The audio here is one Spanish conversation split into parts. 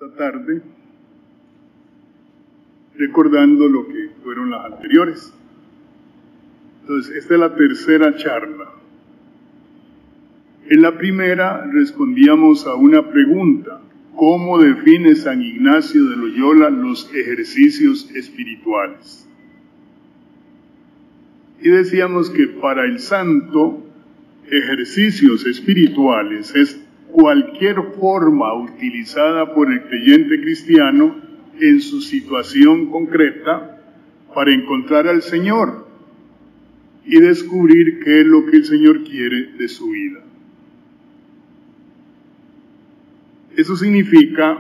esta tarde, recordando lo que fueron las anteriores. Entonces, esta es la tercera charla. En la primera respondíamos a una pregunta: ¿cómo define San Ignacio de Loyola los ejercicios espirituales? Y decíamos que para el santo, ejercicios espirituales es cualquier forma utilizada por el creyente cristiano en su situación concreta para encontrar al Señor y descubrir qué es lo que el Señor quiere de su vida. Eso significa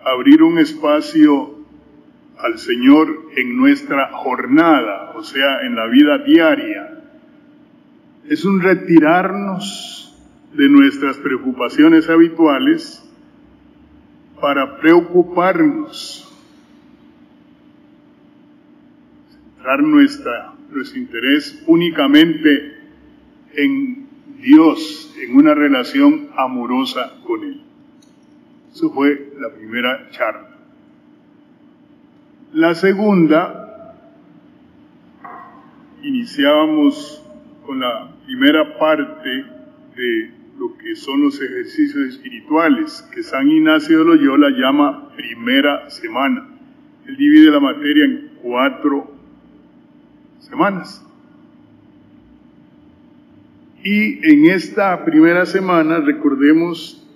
abrir un espacio al Señor en nuestra jornada, o sea, en la vida diaria. Es un retirarnos de nuestras preocupaciones habituales para preocuparnos, centrar nuestro interés únicamente en Dios, en una relación amorosa con Él. Eso fue la primera charla. La segunda, iniciábamos con la primera parte de lo que son los ejercicios espirituales, que San Ignacio de Loyola llama primera semana. Él divide la materia en 4 semanas. Y en esta primera semana, recordemos,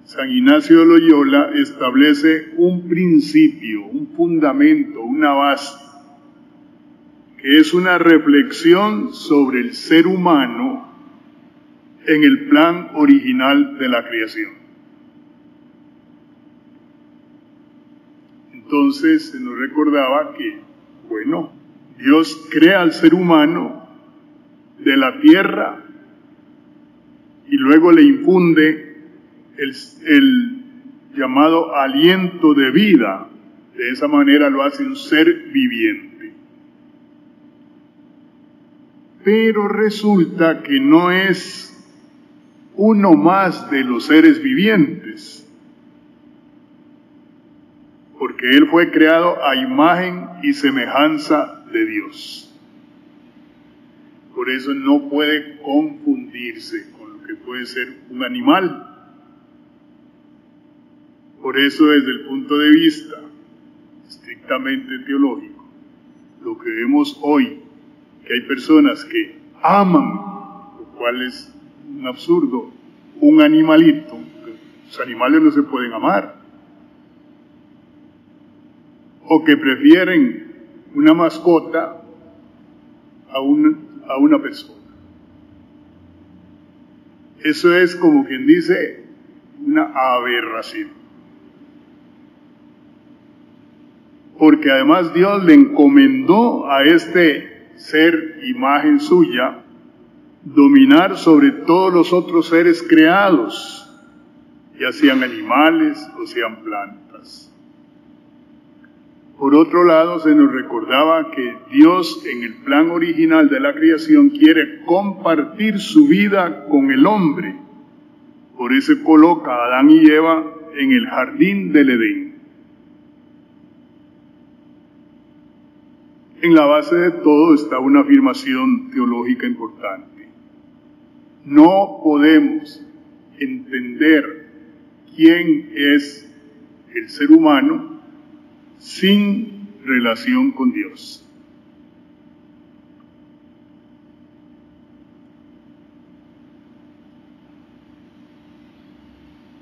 San Ignacio de Loyola establece un principio, un fundamento, una base, que es una reflexión sobre el ser humano en el plan original de la creación. Entonces se nos recordaba que, bueno, Dios crea al ser humano de la tierra y luego le infunde el llamado aliento de vida. De esa manera lo hace un ser viviente. Pero resulta que no es uno más de los seres vivientes, porque Él fue creado a imagen y semejanza de Dios. Por eso no puede confundirse con lo que puede ser un animal. Por eso, desde el punto de vista estrictamente teológico, lo que vemos hoy, que hay personas que aman, lo cual es un absurdo, un animalito. Los animales no se pueden amar. O que prefieren una mascota a una persona. Eso es, como quien dice, una aberración. Porque además Dios le encomendó a este ser, imagen suya, dominar sobre todos los otros seres creados, ya sean animales o sean plantas. Por otro lado, se nos recordaba que Dios, en el plan original de la creación, quiere compartir su vida con el hombre. Por eso coloca a Adán y Eva en el jardín del Edén. En la base de todo está una afirmación teológica importante. No podemos entender quién es el ser humano sin relación con Dios.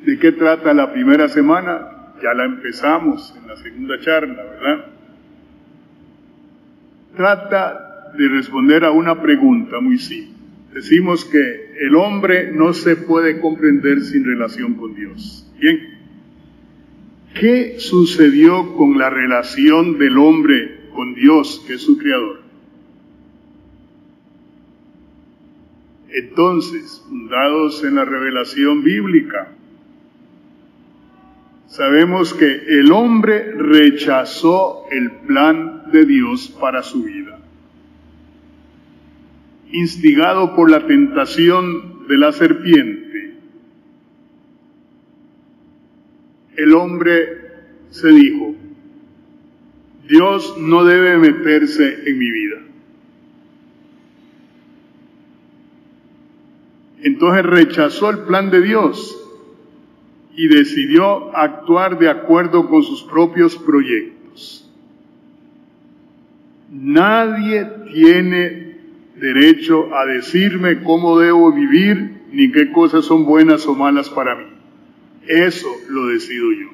¿De qué trata la primera semana? Ya la empezamos en la segunda charla, ¿verdad? Trata de responder a una pregunta muy simple. Decimos que el hombre no se puede comprender sin relación con Dios. Bien, ¿qué sucedió con la relación del hombre con Dios, que es su creador? Entonces, fundados en la revelación bíblica, sabemos que el hombre rechazó el plan de Dios para su vida. Instigado por la tentación de la serpiente, el hombre se dijo: Dios no debe meterse en mi vida. Entonces rechazó el plan de Dios y decidió actuar de acuerdo con sus propios proyectos. Nadie tiene derecho a decirme cómo debo vivir ni qué cosas son buenas o malas para mí. Eso lo decido yo.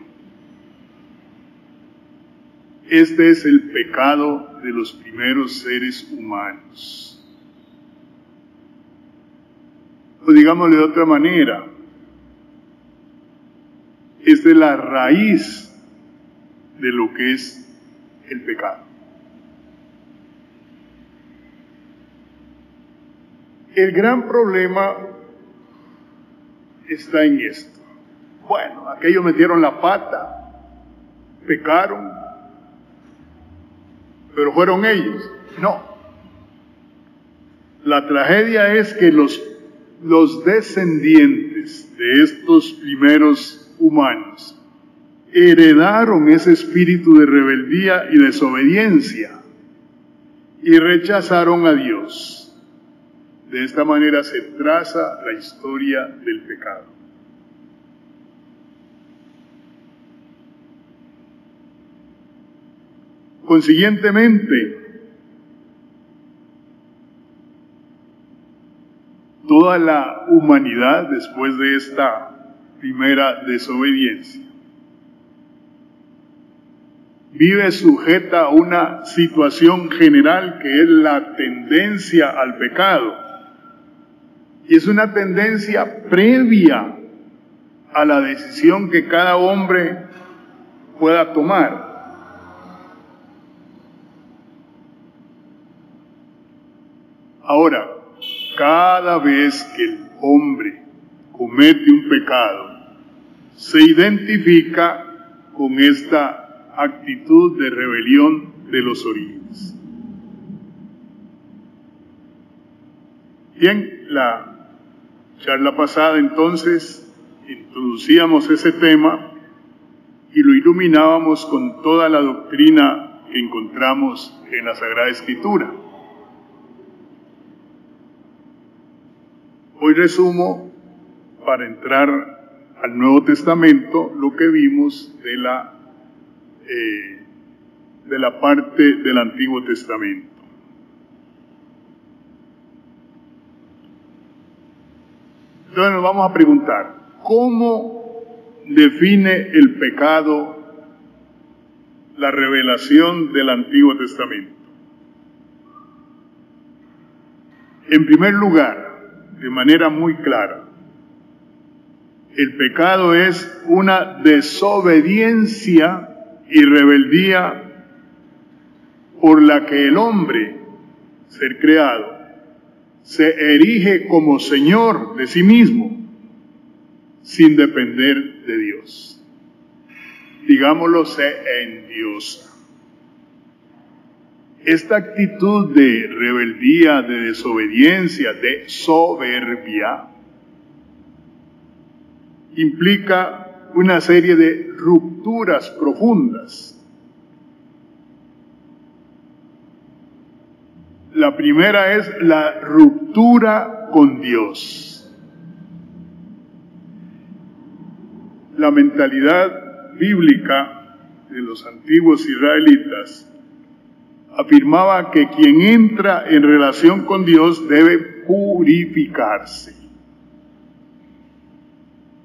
Este es el pecado de los primeros seres humanos. O digámosle de otra manera, esta es la raíz de lo que es el pecado. El gran problema está en esto. Bueno, aquellos metieron la pata, pecaron, pero fueron ellos. No. La tragedia es que los descendientes de estos primeros humanos heredaron ese espíritu de rebeldía y desobediencia y rechazaron a Dios. De esta manera se traza la historia del pecado. Consiguientemente, toda la humanidad, después de esta primera desobediencia, vive sujeta a una situación general que es la tendencia al pecado. Y es una tendencia previa a la decisión que cada hombre pueda tomar. Ahora, cada vez que el hombre comete un pecado, se identifica con esta actitud de rebelión de los orígenes. Bien, la charla pasada entonces introducíamos ese tema y lo iluminábamos con toda la doctrina que encontramos en la Sagrada Escritura. Hoy resumo, para entrar al Nuevo Testamento, lo que vimos de la parte del Antiguo Testamento. Entonces nos vamos a preguntar, ¿cómo define el pecado la revelación del Antiguo Testamento? En primer lugar, de manera muy clara, el pecado es una desobediencia y rebeldía por la que el hombre, ser creado, se erige como Señor de sí mismo, sin depender de Dios. Digámoslo, se endiosa. Esta actitud de rebeldía, de desobediencia, de soberbia, implica una serie de rupturas profundas. La primera es la ruptura con Dios. La mentalidad bíblica de los antiguos israelitas afirmaba que quien entra en relación con Dios debe purificarse.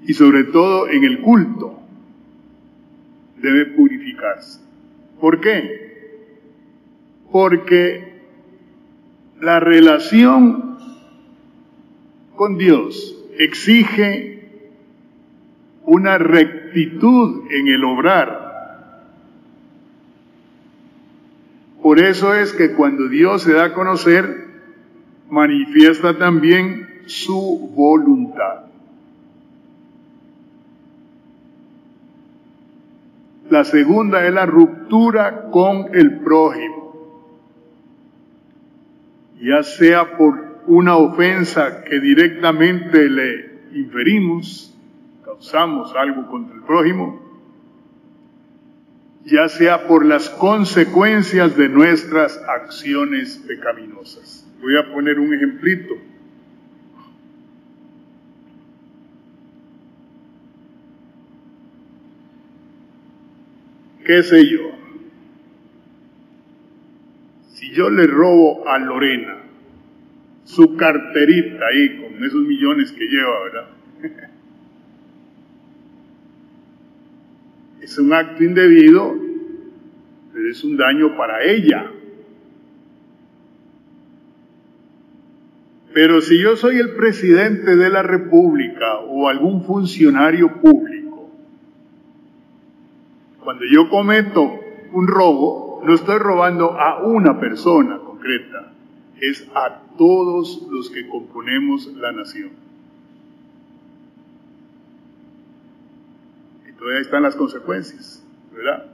Y sobre todo en el culto, debe purificarse. ¿Por qué? Porque la relación con Dios exige una rectitud en el obrar. Por eso es que cuando Dios se da a conocer, manifiesta también su voluntad. La segunda es la ruptura con el prójimo, ya sea por una ofensa que directamente le inferimos, causamos algo contra el prójimo, ya sea por las consecuencias de nuestras acciones pecaminosas. Voy a poner un ejemplito. ¿Qué sé yo? Si yo le robo a Lorena su carterita ahí con esos millones que lleva, ¿verdad? Es un acto indebido, pero es un daño para ella. Pero si yo soy el presidente de la República o algún funcionario público, cuando yo cometo un robo, no estoy robando a una persona concreta, es a todos los que componemos la nación. Entonces ahí están las consecuencias, ¿verdad?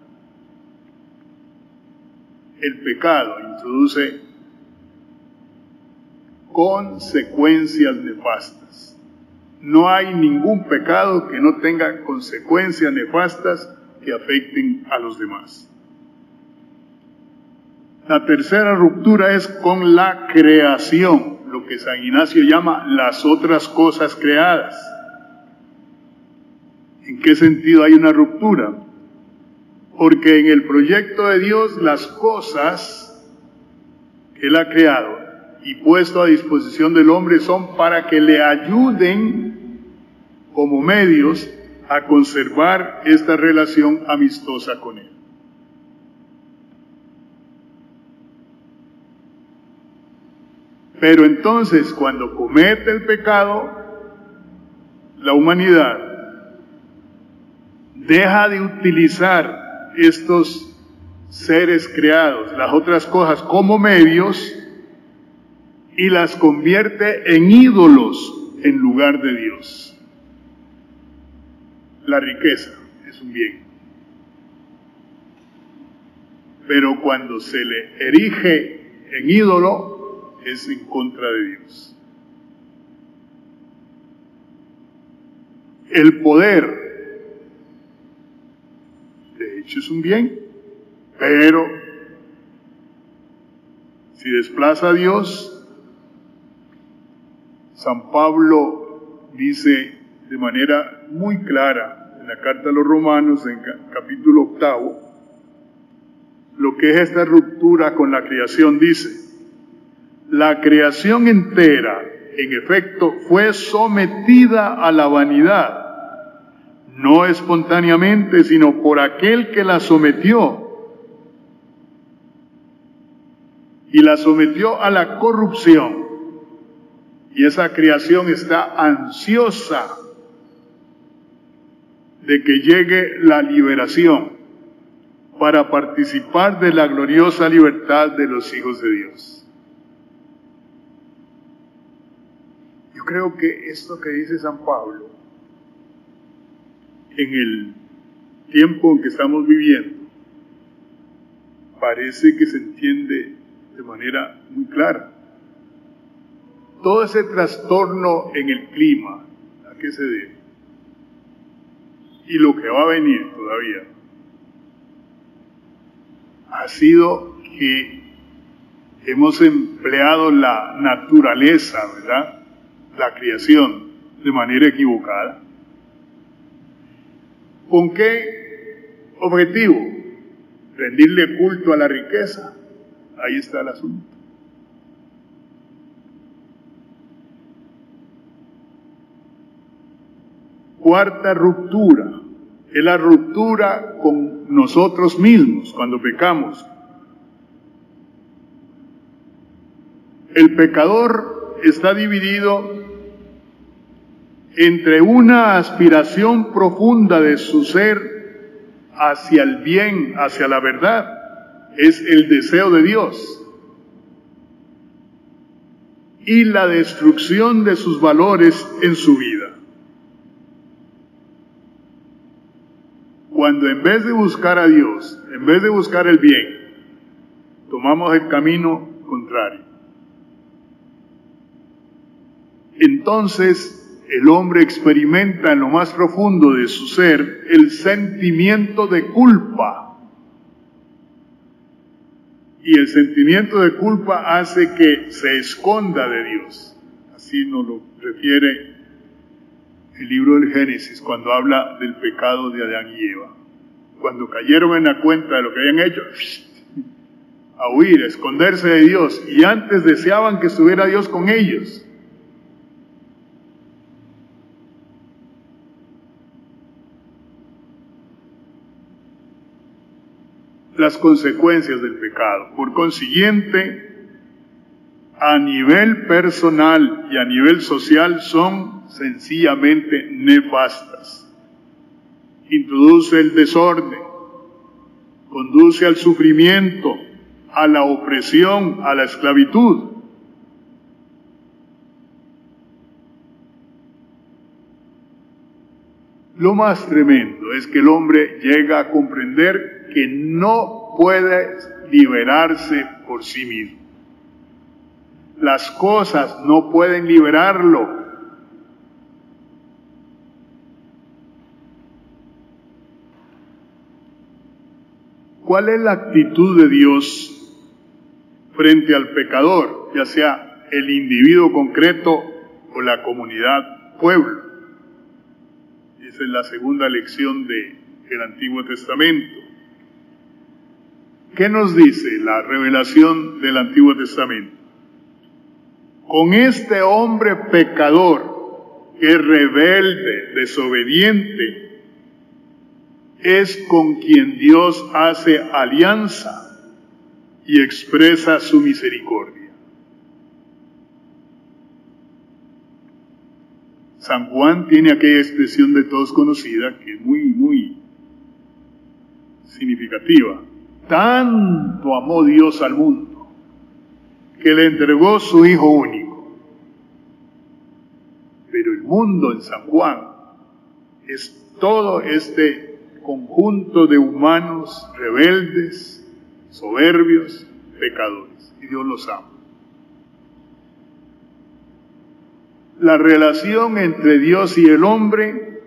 El pecado introduce consecuencias nefastas. No hay ningún pecado que no tenga consecuencias nefastas que afecten a los demás. La tercera ruptura es con la creación, lo que San Ignacio llama las otras cosas creadas. ¿En qué sentido hay una ruptura? Porque en el proyecto de Dios las cosas que Él ha creado y puesto a disposición del hombre son para que le ayuden como medios a conservar esta relación amistosa con Él. Pero entonces, cuando comete el pecado, la humanidad deja de utilizar estos seres creados, las otras cosas, como medios y las convierte en ídolos en lugar de Dios. La riqueza es un bien, pero cuando se le erige en ídolo, es en contra de Dios. El poder, de hecho, es un bien, pero si desplaza a Dios, San Pablo dice de manera muy clara en la carta a los Romanos, en capítulo 8, lo que es esta ruptura con la creación. Dice: la creación entera, en efecto, fue sometida a la vanidad, no espontáneamente, sino por aquel que la sometió, y la sometió a la corrupción. Y esa creación está ansiosa de que llegue la liberación para participar de la gloriosa libertad de los hijos de Dios. Yo creo que esto que dice San Pablo, en el tiempo en que estamos viviendo, parece que se entiende de manera muy clara. Todo ese trastorno en el clima, ¿a qué se debe? Y lo que va a venir todavía, ha sido que hemos empleado la naturaleza, ¿verdad?, la creación, de manera equivocada. ¿Con qué objetivo? Rendirle culto a la riqueza. Ahí está el asunto. Cuarta ruptura, es la ruptura con nosotros mismos cuando pecamos. El pecador está dividido entre una aspiración profunda de su ser hacia el bien, hacia la verdad, es el deseo de Dios, y la destrucción de sus valores en su vida. Cuando en vez de buscar a Dios, en vez de buscar el bien, tomamos el camino contrario, entonces el hombre experimenta en lo más profundo de su ser el sentimiento de culpa Y el sentimiento de culpa hace que se esconda de Dios. Así nos lo refiere el libro del Génesis cuando habla del pecado de Adán y Eva. Cuando cayeron en la cuenta de lo que habían hecho, a huir, a esconderse de Dios, y antes deseaban que estuviera Dios con ellos. Las consecuencias del pecado. Por consiguiente, a nivel personal y a nivel social son sencillamente nefastas. Introduce el desorden, conduce al sufrimiento, a la opresión, a la esclavitud. Lo más tremendo es que el hombre llega a comprender que no puede liberarse por sí mismo. Las cosas no pueden liberarlo. ¿Cuál es la actitud de Dios frente al pecador, ya sea el individuo concreto o la comunidad, pueblo? Esa es la segunda lección del Antiguo Testamento. ¿Qué nos dice la revelación del Antiguo Testamento? Con este hombre pecador, que es rebelde, desobediente, es con quien Dios hace alianza y expresa su misericordia. San Juan tiene aquella expresión de todos conocida que es muy significativa. Tanto amó Dios al mundo que le entregó su Hijo único. Pero el mundo en San Juan es todo este conjunto de humanos rebeldes, soberbios, pecadores. Y Dios los ama. La relación entre Dios y el hombre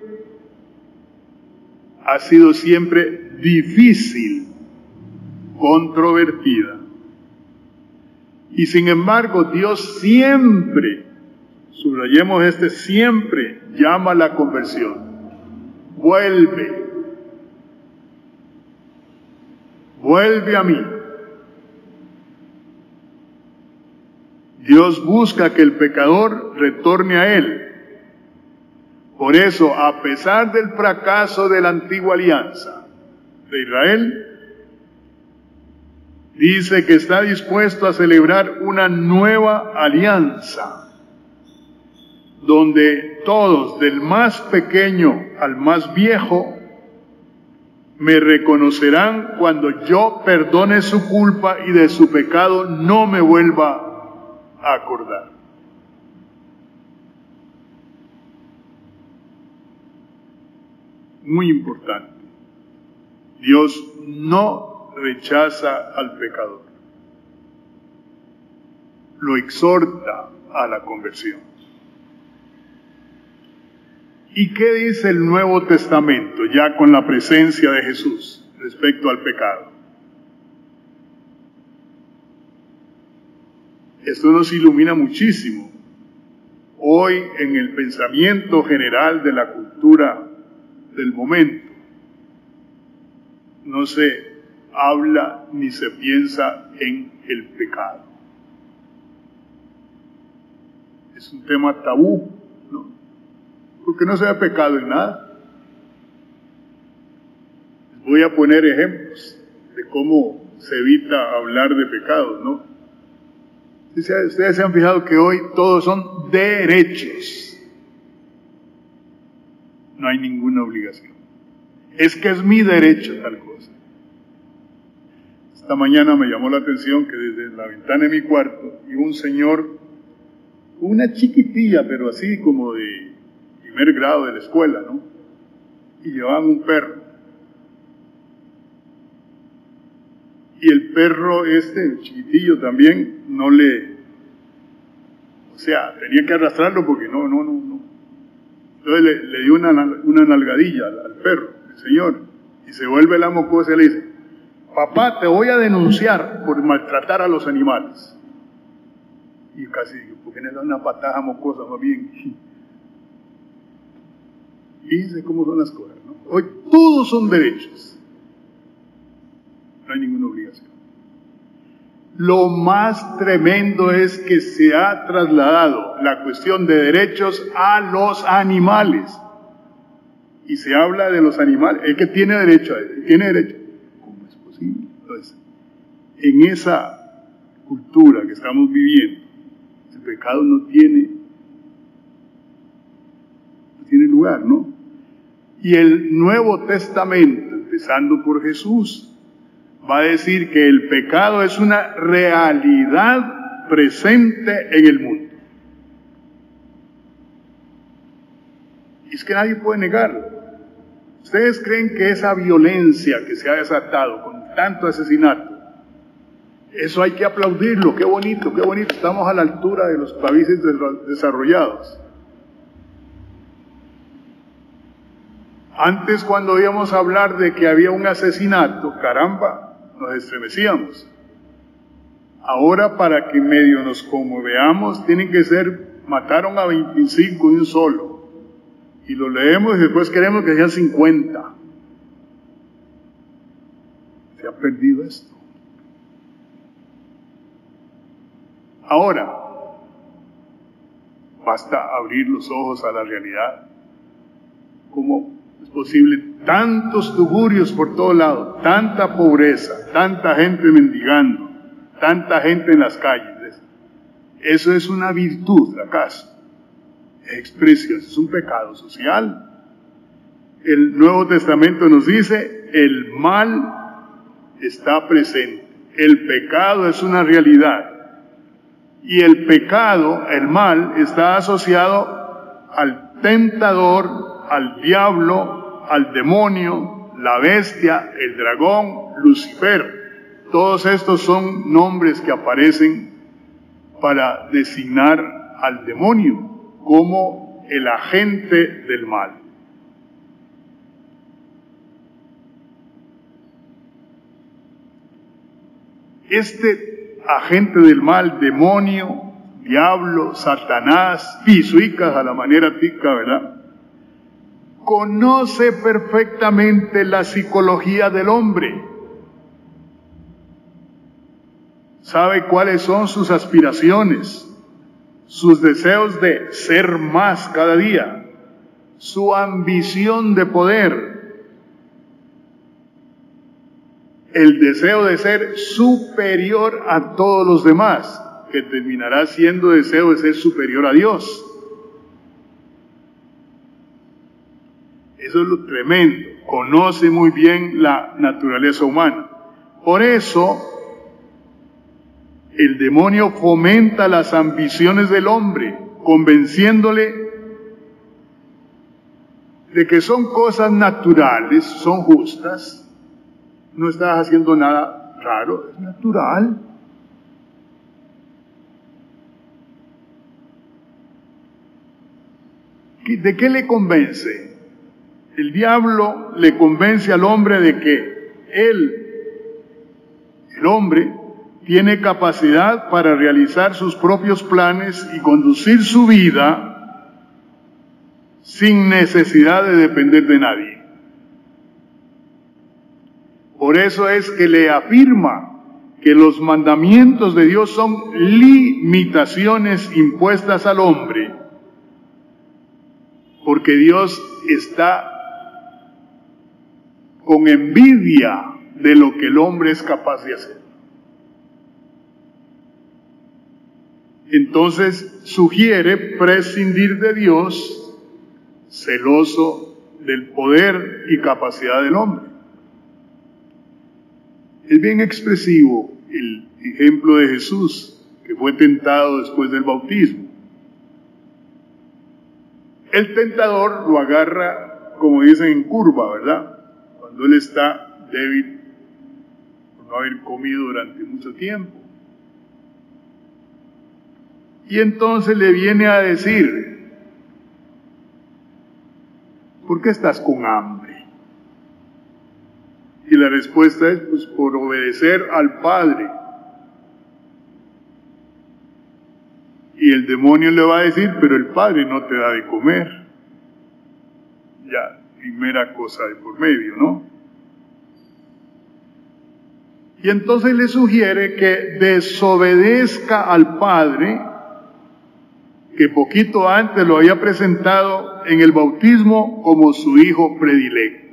ha sido siempre difícil, controvertida. Y sin embargo, Dios siempre, subrayemos siempre llama a la conversión. Vuelve a mí. Dios busca que el pecador retorne a Él. Por eso, a pesar del fracaso de la antigua alianza de Israel, dice que está dispuesto a celebrar una nueva alianza, donde todos, del más pequeño al más viejo, me reconocerán cuando yo perdone su culpa y de su pecado no me vuelva a acordar. Muy importante. Dios no rechaza al pecador. Lo exhorta a la conversión. ¿Y qué dice el Nuevo Testamento ya con la presencia de Jesús respecto al pecado? Esto nos ilumina muchísimo. Hoy en el pensamiento general de la cultura del momento, no se habla ni se piensa en el pecado. Es un tema tabú, ¿no? Porque no se ve pecado en nada. Voy a poner ejemplos de cómo se evita hablar de pecados, ¿no? Ustedes se han fijado que hoy todos son derechos. No hay ninguna obligación. Es que es mi derecho tal cosa. Esta mañana me llamó la atención que desde la ventana de mi cuarto iba un señor, una chiquitilla, pero así como de primer grado de la escuela, ¿no? Y llevaban un perro. Y el perro el chiquitillo también, tenía que arrastrarlo porque no. Entonces le dio una nalgadilla al perro, el señor, y se vuelve la mocosa y le dice, papá, te voy a denunciar por maltratar a los animales. Y casi digo, ¿por qué no le da una patada mocosa más bien? Fíjense cómo son las cosas, ¿no? Hoy todos son derechos. No hay ninguna obligación. Lo más tremendo es que se ha trasladado la cuestión de derechos a los animales. Y se habla de los animales, el que tiene derecho a él, tiene derecho. ¿Cómo es posible? Entonces, en esa cultura que estamos viviendo, el pecado no tiene lugar, ¿no? Y el Nuevo Testamento, empezando por Jesús, va a decir que el pecado es una realidad presente en el mundo. Y es que nadie puede negarlo. ¿Ustedes creen que esa violencia que se ha desatado con tanto asesinato, eso hay que aplaudirlo? Qué bonito, qué bonito. Estamos a la altura de los países desarrollados. Antes, cuando oíamos hablar de que había un asesinato, caramba, nos estremecíamos. Ahora, para que medio nos conmoveamos, tienen que ser, mataron a 25 de un solo. Y lo leemos y después queremos que sean 50. Se ha perdido esto. Ahora, basta abrir los ojos a la realidad. ¿Cómo es posible tantos tugurios por todo lado, tanta pobreza, tanta gente mendigando, tanta gente en las calles? ¿Eso es una virtud, acaso? Expresión, es un pecado social. El Nuevo Testamento nos dice, el mal está presente, el pecado es una realidad, y el pecado, el mal, está asociado al tentador, al diablo, al demonio, la bestia, el dragón, Lucifer. Todos estos son nombres que aparecen para designar al demonio como el agente del mal. Este agente del mal, demonio, diablo, Satanás, pisuicas a la manera tica, ¿verdad? Conoce perfectamente la psicología del hombre. Sabe cuáles son sus aspiraciones, sus deseos de ser más cada día, su ambición de poder, el deseo de ser superior a todos los demás, que terminará siendo deseo de ser superior a Dios. Eso es lo tremendo. Conoce muy bien la naturaleza humana. Por eso, el demonio fomenta las ambiciones del hombre, convenciéndole de que son cosas naturales, son justas. No estás haciendo nada raro, es natural. ¿De qué le convence? El diablo le convence al hombre de que él, el hombre, tiene capacidad para realizar sus propios planes y conducir su vida sin necesidad de depender de nadie. Por eso es que le afirma que los mandamientos de Dios son limitaciones impuestas al hombre, porque Dios está con envidia de lo que el hombre es capaz de hacer. Entonces sugiere prescindir de Dios, celoso del poder y capacidad del hombre. Es bien expresivo el ejemplo de Jesús, que fue tentado después del bautismo. El tentador lo agarra, como dicen, en curva, ¿verdad? Cuando él está débil por no haber comido durante mucho tiempo. Y entonces le viene a decir, ¿por qué estás con hambre? Y la respuesta es, pues, por obedecer al Padre. Y el demonio le va a decir, pero el Padre no te da de comer. Ya, primera cosa de por medio, ¿no? Y entonces le sugiere que desobedezca al Padre, que poquito antes lo había presentado en el bautismo como su hijo predilecto.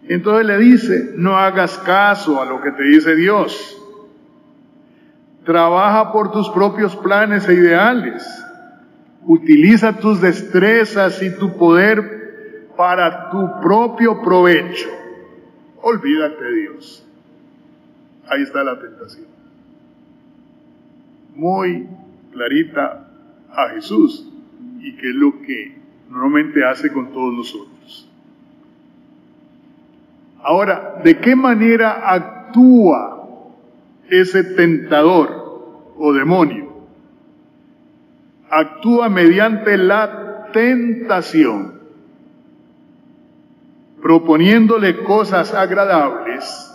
Entonces le dice, no hagas caso a lo que te dice Dios. Trabaja por tus propios planes e ideales. Utiliza tus destrezas y tu poder para tu propio provecho. Olvídate de Dios. Ahí está la tentación. Muy clarita a Jesús, y que es lo que normalmente hace con todos nosotros. Ahora, ¿de qué manera actúa ese tentador o demonio? Actúa mediante la tentación, proponiéndole cosas agradables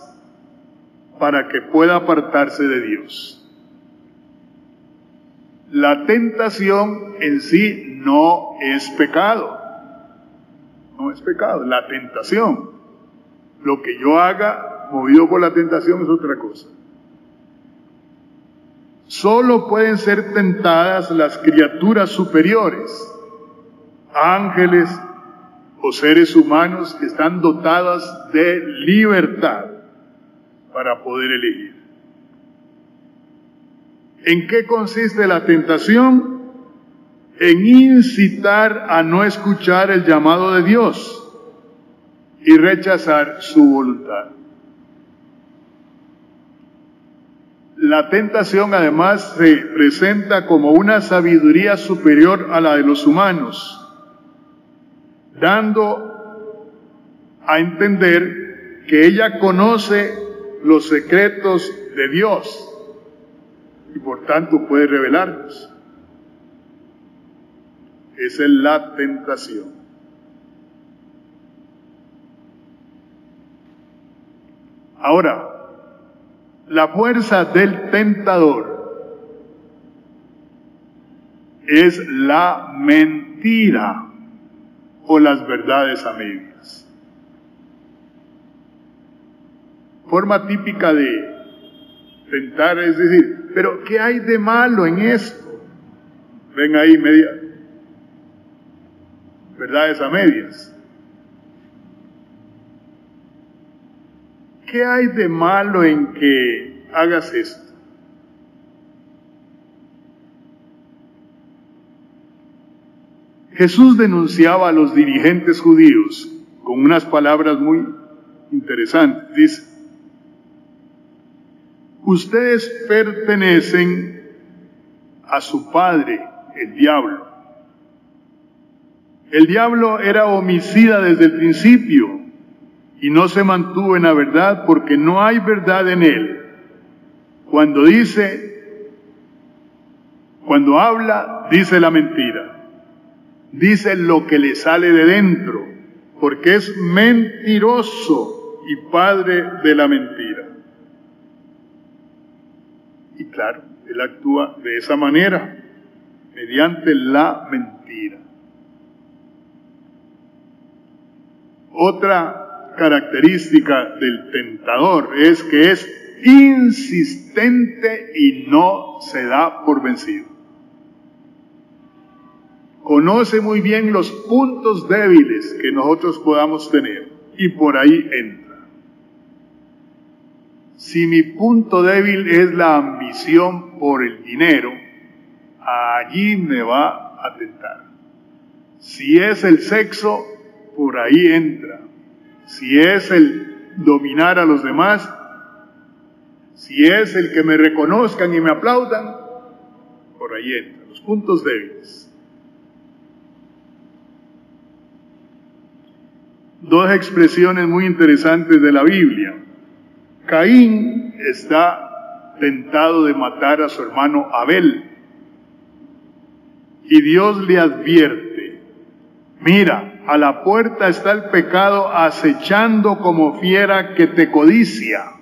para que pueda apartarse de Dios. La tentación en sí no es pecado. No es pecado, la tentación. Lo que yo haga movido por la tentación es otra cosa. Solo pueden ser tentadas las criaturas superiores, ángeles o seres humanos que están dotadas de libertad para poder elegir. ¿En qué consiste la tentación? En incitar a no escuchar el llamado de Dios y rechazar su voluntad. La tentación además se presenta como una sabiduría superior a la de los humanos, dando a entender que ella conoce los secretos de Dios y por tanto puede revelarlos. Esa es la tentación. Ahora, la fuerza del tentador es la mentira o las verdades a medias. Forma típica de tentar es decir, pero ¿qué hay de malo en esto? Ven ahí verdades a medias. ¿Qué hay de malo en que hagas esto? Jesús denunciaba a los dirigentes judíos con unas palabras muy interesantes. Dice, ustedes pertenecen a su padre, el diablo. El diablo era homicida desde el principio y no se mantuvo en la verdad porque no hay verdad en él. Cuando habla, dice la mentira. Dice lo que le sale de dentro, porque es mentiroso y padre de la mentira. Y claro, él actúa de esa manera, mediante la mentira. Otra característica del tentador es que es insistente y no se da por vencido. Conoce muy bien los puntos débiles que nosotros podamos tener y por ahí entra. Si mi punto débil es la ambición por el dinero, allí me va a tentar. Si es el sexo, por ahí entra. Si es el dominar a los demás, si es el que me reconozcan y me aplaudan, por ahí entra. Los puntos débiles. Dos expresiones muy interesantes de la Biblia. Caín está tentado de matar a su hermano Abel. Y Dios le advierte, mira, a la puerta está el pecado acechando como fiera que te codicia.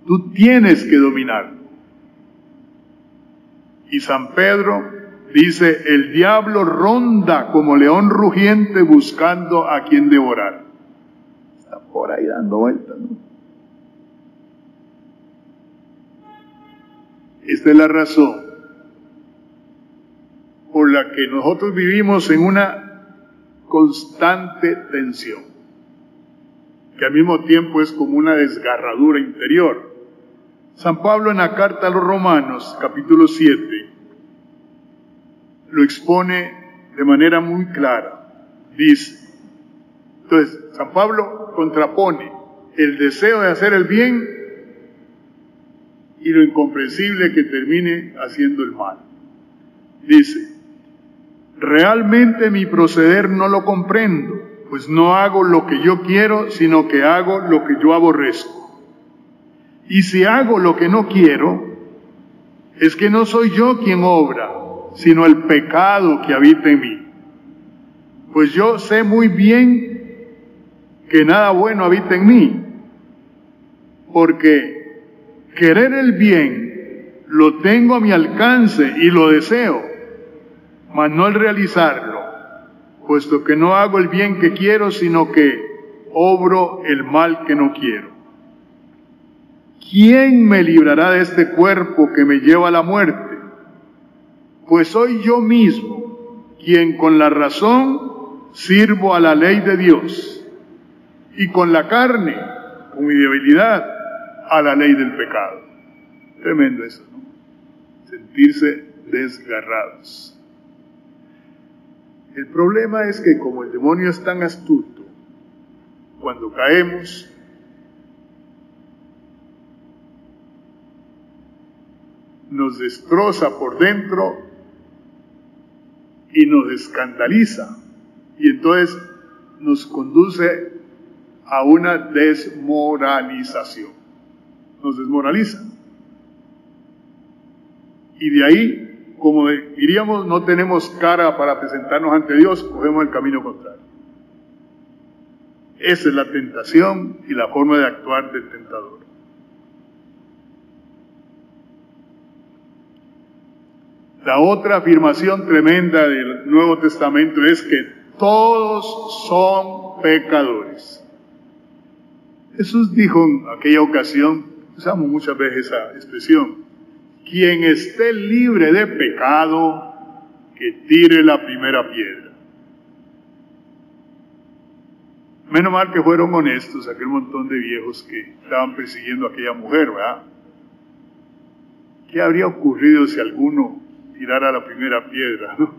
Tú tienes que dominarlo. Y San Pedro dice, el diablo ronda como león rugiente buscando a quien devorar. Está por ahí dando vueltas, ¿no? Esta es la razón por la que nosotros vivimos en una constante tensión, que al mismo tiempo es como una desgarradura interior. San Pablo en la carta a los Romanos, capítulo 7, lo expone de manera muy clara. Dice, entonces, San Pablo contrapone el deseo de hacer el bien y lo incomprensible que termine haciendo el mal. Dice, realmente mi proceder no lo comprendo, pues no hago lo que yo quiero, sino que hago lo que yo aborrezco. Y si hago lo que no quiero, es que no soy yo quien obra, sino el pecado que habita en mí. Pues yo sé muy bien que nada bueno habita en mí, porque querer el bien lo tengo a mi alcance y lo deseo, mas no el realizarlo, puesto que no hago el bien que quiero, sino que obro el mal que no quiero. ¿Quién me librará de este cuerpo que me lleva a la muerte? Pues soy yo mismo quien con la razón sirvo a la ley de Dios, y con la carne, con mi debilidad, a la ley del pecado. Tremendo eso, ¿no? Sentirse desgarrados. El problema es que como el demonio es tan astuto, cuando caemos, nos destroza por dentro y nos escandaliza, y entonces nos conduce a una desmoralización. Nos desmoraliza. Y de ahí, como diríamos, no tenemos cara para presentarnos ante Dios, cogemos el camino contrario. Esa es la tentación y la forma de actuar del tentador. La otra afirmación tremenda del Nuevo Testamento es que todos son pecadores. Jesús dijo en aquella ocasión, usamos muchas veces esa expresión, quien esté libre de pecado, que tire la primera piedra. Menos mal que fueron honestos aquel montón de viejos que estaban persiguiendo a aquella mujer, ¿verdad? ¿Qué habría ocurrido si alguno tirara la primera piedra, no?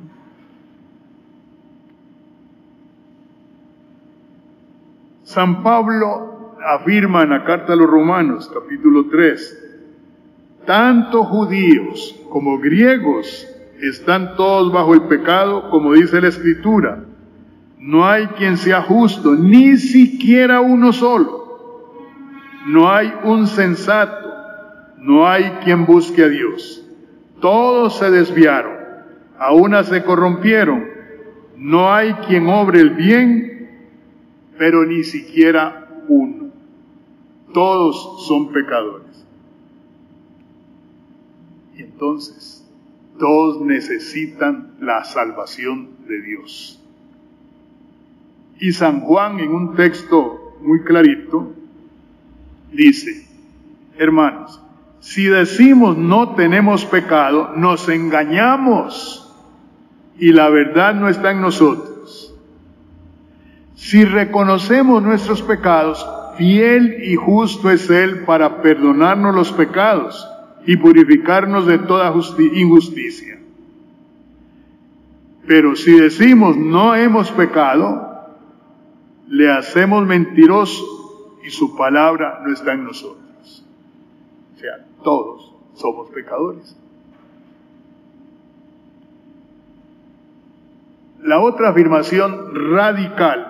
San Pablo afirma en la carta a los Romanos, capítulo 3, tanto judíos como griegos están todos bajo el pecado, como dice la Escritura. No hay quien sea justo, ni siquiera uno solo. No hay un sensato, no hay quien busque a Dios. Todos se desviaron, a una se corrompieron. No hay quien obre el bien, pero ni siquiera uno. Todos son pecadores. Y entonces, todos necesitan la salvación de Dios. Y San Juan, en un texto muy clarito, dice, hermanos, si decimos no tenemos pecado, nos engañamos y la verdad no está en nosotros. Si reconocemos nuestros pecados, fiel y justo es Él para perdonarnos los pecados y purificarnos de toda injusticia. Pero si decimos no hemos pecado, le hacemos mentiroso y su palabra no está en nosotros. O sea, todos somos pecadores. La otra afirmación radical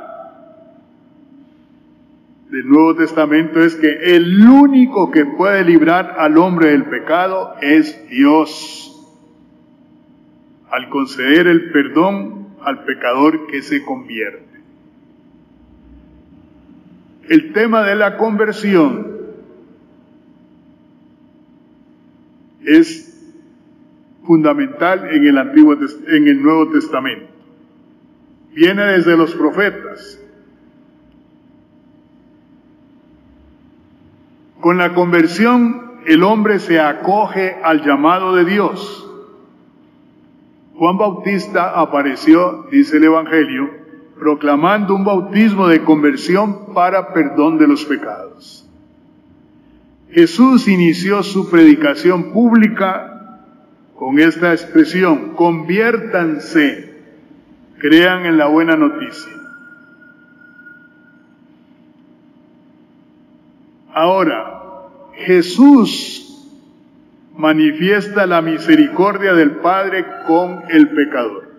del Nuevo Testamento es que el único que puede librar al hombre del pecado es Dios. al conceder el perdón al pecador que se convierte. El tema de la conversión es fundamental en el Nuevo Testamento. Viene desde los profetas. Con la conversión, el hombre se acoge al llamado de Dios. Juan Bautista apareció, dice el Evangelio, proclamando un bautismo de conversión para perdón de los pecados. Jesús inició su predicación pública con esta expresión: conviértanse, crean en la buena noticia. Ahora, Jesús manifiesta la misericordia del Padre con el pecador.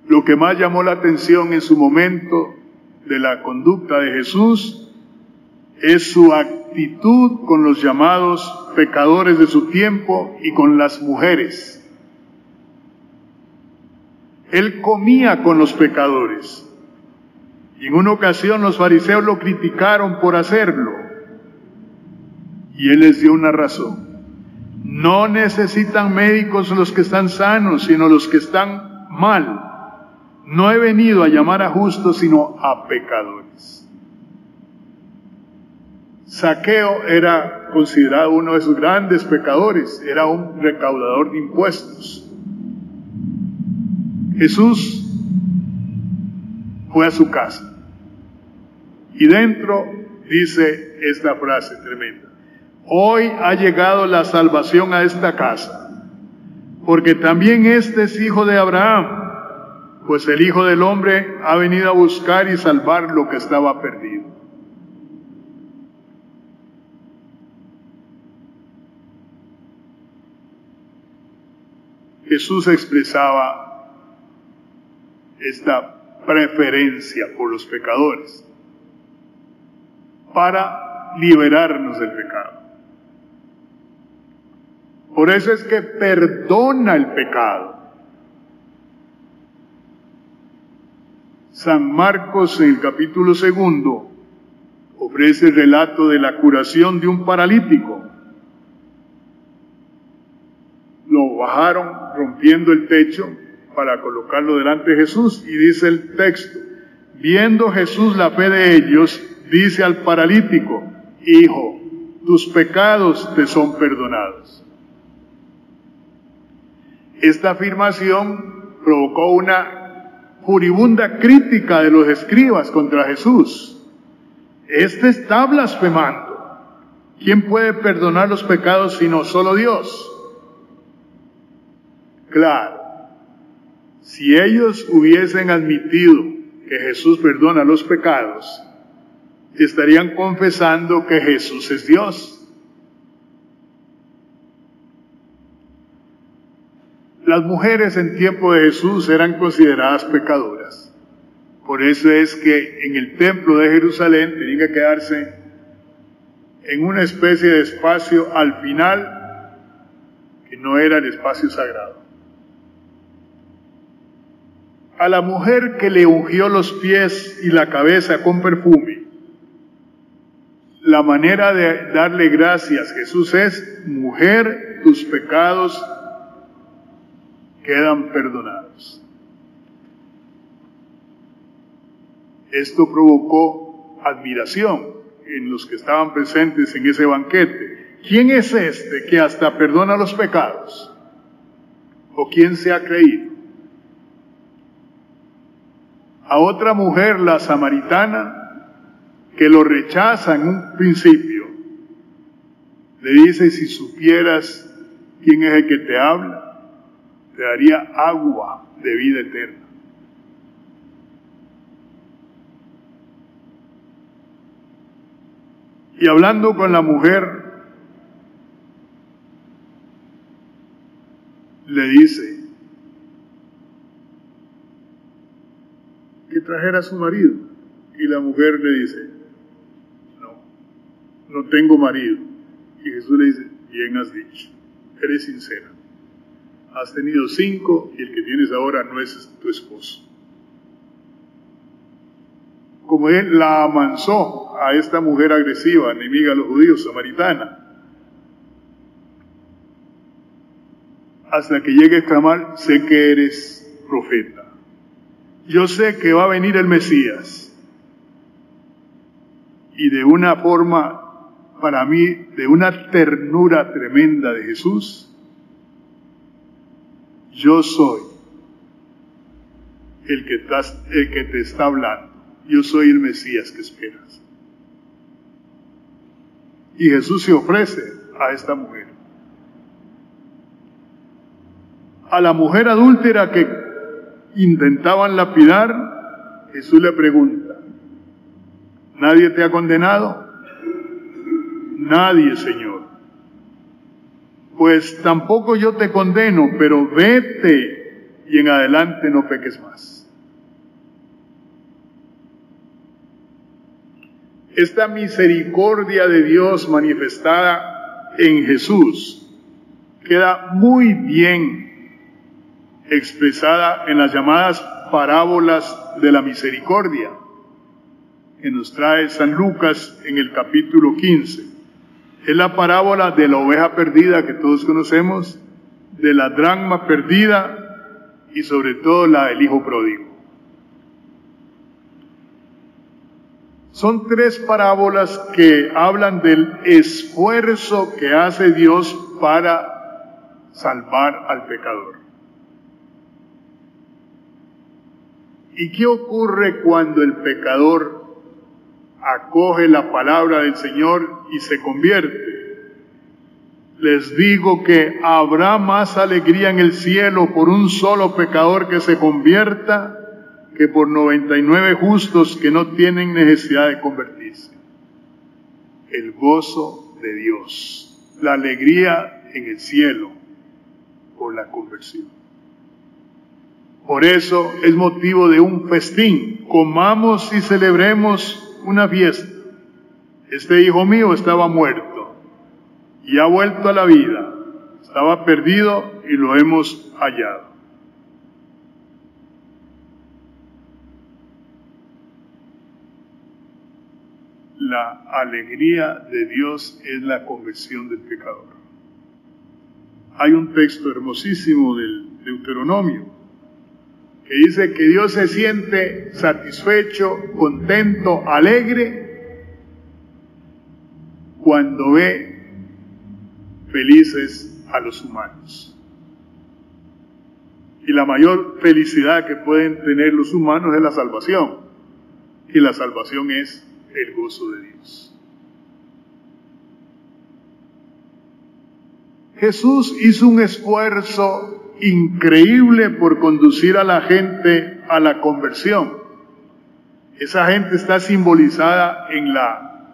Lo que más llamó la atención en su momento de la conducta de Jesús es su actitud con los llamados pecadores de su tiempo y con las mujeres. Él comía con los pecadores. Y en una ocasión los fariseos lo criticaron por hacerlo. Y él les dio una razón. No necesitan médicos los que están sanos, sino los que están mal. No he venido a llamar a justos, sino a pecadores. Zaqueo era considerado uno de sus grandes pecadores. Era un recaudador de impuestos. Jesús fue a su casa. Y dentro dice esta frase tremenda: hoy ha llegado la salvación a esta casa, porque también este es hijo de Abraham, pues el Hijo del Hombre ha venido a buscar y salvar lo que estaba perdido. Jesús expresaba esta preferencia por los pecadores para liberarnos del pecado. Por eso es que perdona el pecado. San Marcos, en el capítulo 2, ofrece el relato de la curación de un paralítico. Lo bajaron rompiendo el techo para colocarlo delante de Jesús, y dice el texto: viendo Jesús la fe de ellos, dice al paralítico: hijo, tus pecados te son perdonados. Esta afirmación provocó una furibunda crítica de los escribas contra Jesús. Este está blasfemando. ¿Quién puede perdonar los pecados sino solo Dios? Claro, si ellos hubiesen admitido que Jesús perdona los pecados, estarían confesando que Jesús es Dios. Las mujeres en tiempo de Jesús eran consideradas pecadoras. Por eso es que en el templo de Jerusalén tenían que quedarse en una especie de espacio al final, que no era el espacio sagrado. A la mujer que le ungió los pies y la cabeza con perfume, la manera de darle gracias a Jesús es: mujer, tus pecados quedan perdonados. Esto provocó admiración en los que estaban presentes en ese banquete. ¿Quién es este que hasta perdona los pecados? ¿O quién se ha creído? A otra mujer, la samaritana, que lo rechaza en un principio, le dice: si supieras quién es el que te habla, te daría agua de vida eterna. Y hablando con la mujer, le dice que trajera a su marido. Y la mujer le dice: no tengo marido. Y Jesús le dice, bien has dicho, eres sincera. Has tenido 5 y el que tienes ahora no es tu esposo. Como él la amansó a esta mujer agresiva, enemiga de los judíos, samaritana, hasta que llegue a exclamar, sé que eres profeta. Yo sé que va a venir el Mesías. Y de una forma, para mí, de una ternura tremenda de Jesús, yo soy el que te está hablando. Yo soy el Mesías que esperas. Y Jesús se ofrece a esta mujer. A la mujer adúltera que intentaban lapidar, Jesús le pregunta, ¿nadie te ha condenado? Nadie, Señor. Pues tampoco yo te condeno, pero vete y en adelante no peques más. Esta misericordia de Dios manifestada en Jesús queda muy bien expresada en las llamadas parábolas de la misericordia que nos trae San Lucas en el capítulo 15. Es la parábola de la oveja perdida que todos conocemos, de la dracma perdida y sobre todo la del hijo pródigo. Son 3 parábolas que hablan del esfuerzo que hace Dios para salvar al pecador. ¿Y qué ocurre cuando el pecador acoge la palabra del Señor y se convierte? Les digo que habrá más alegría en el cielo por un solo pecador que se convierta que por 99 justos que no tienen necesidad de convertirse. El gozo de Dios, la alegría en el cielo por la conversión. Por eso es motivo de un festín. Comamos y celebremos una fiesta. Este hijo mío estaba muerto y ha vuelto a la vida. Estaba perdido y lo hemos hallado. La alegría de Dios es la conversión del pecador. Hay un texto hermosísimo del Deuteronomio que dice que Dios se siente satisfecho, contento, alegre cuando ve felices a los humanos. Y la mayor felicidad que pueden tener los humanos es la salvación. Y la salvación es el gozo de Dios. Jesús hizo un esfuerzo increíble por conducir a la gente a la conversión. Esa gente está simbolizada en la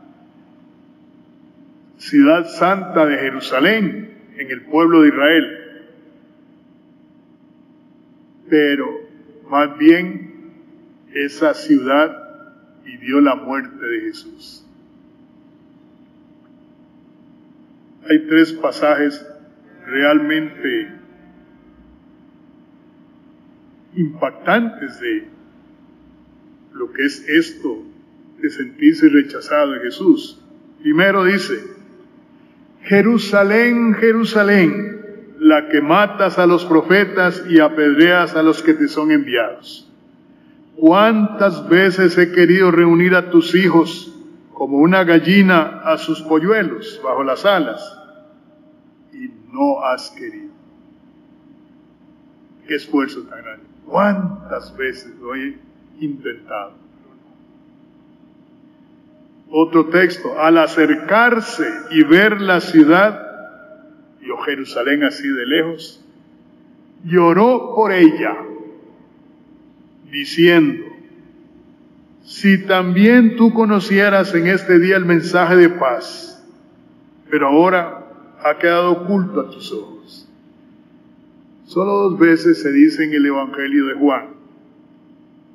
ciudad santa de Jerusalén, en el pueblo de Israel. Pero más bien esa ciudad vivió la muerte de Jesús. Hay 3 pasajes realmente impactantes de lo que es esto de sentirse rechazado de Jesús. Primero dice, Jerusalén, Jerusalén, la que matas a los profetas y apedreas a los que te son enviados. ¿Cuántas veces he querido reunir a tus hijos como una gallina a sus polluelos bajo las alas? Y no has querido. Qué esfuerzo tan grande. ¿Cuántas veces lo he intentado? Otro texto, al acercarse y ver la ciudad, vio Jerusalén así de lejos, lloró por ella, diciendo, si también tú conocieras en este día el mensaje de paz, pero ahora ha quedado oculto a tus ojos. Solo 2 veces se dice en el Evangelio de Juan